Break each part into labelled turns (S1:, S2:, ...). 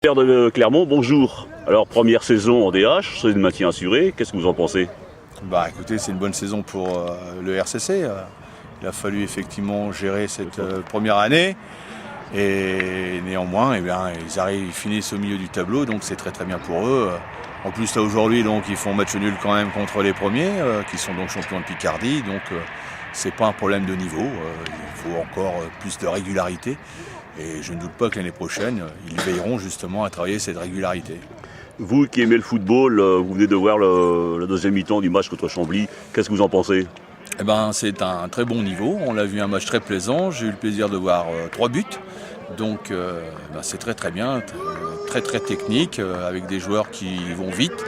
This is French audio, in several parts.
S1: Maire de Clermont, bonjour. Alors première saison en DH, c'est le maintien assuré, qu'est-ce que vous en pensez?
S2: Écoutez, c'est une bonne saison pour le RCC. Il a fallu effectivement gérer cette première année. Et néanmoins, ils finissent au milieu du tableau, donc c'est très très bien pour eux. En plus là aujourd'hui, donc ils font match nul quand même contre les premiers, qui sont donc champions de Picardie. Donc c'est pas un problème de niveau. Il faut encore plus de régularité. Et je ne doute pas que l'année prochaine, ils veilleront justement à travailler cette régularité.
S1: Vous qui aimez le football, vous venez de voir la deuxième mi-temps du match contre Chambly, qu'est-ce que vous en pensez?
S2: C'est un très bon niveau, on l'a vu, un match très plaisant, j'ai eu le plaisir de voir 3 buts, donc c'est très très bien, très très technique, avec des joueurs qui vont vite,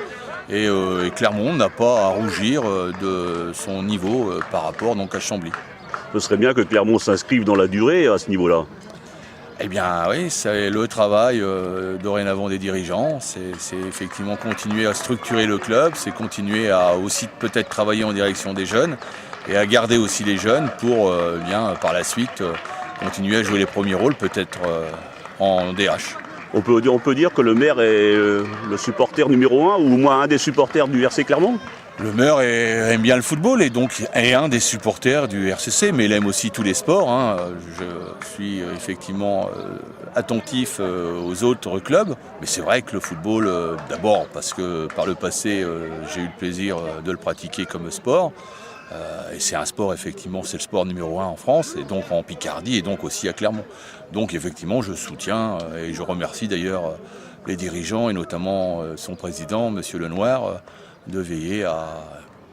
S2: et Clermont n'a pas à rougir de son niveau par rapport donc, à Chambly.
S1: Ce serait bien que Clermont s'inscrive dans la durée à ce niveau-là.
S2: Oui, c'est le travail dorénavant des dirigeants, c'est effectivement continuer à structurer le club, c'est continuer à aussi peut-être travailler en direction des jeunes et à garder aussi les jeunes pour par la suite continuer à jouer les premiers rôles peut-être en DH.
S1: On peut dire que le maire est le supporter numéro 1 ou au moins un des supporters du RC Clermont?
S2: Le maire aime bien le football et donc est un des supporters du RCC, mais il aime aussi tous les sports. Je suis effectivement attentif aux autres clubs, mais c'est vrai que le football, d'abord parce que par le passé j'ai eu le plaisir de le pratiquer comme sport, et c'est un sport effectivement, c'est le sport numéro 1 en France, et donc en Picardie et donc aussi à Clermont. Donc effectivement je soutiens et je remercie d'ailleurs les dirigeants et notamment son président, M. Lenoir, de veiller à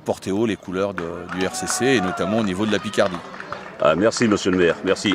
S2: porter haut les couleurs du RCC et notamment au niveau de la Picardie.
S1: Merci monsieur le maire, merci.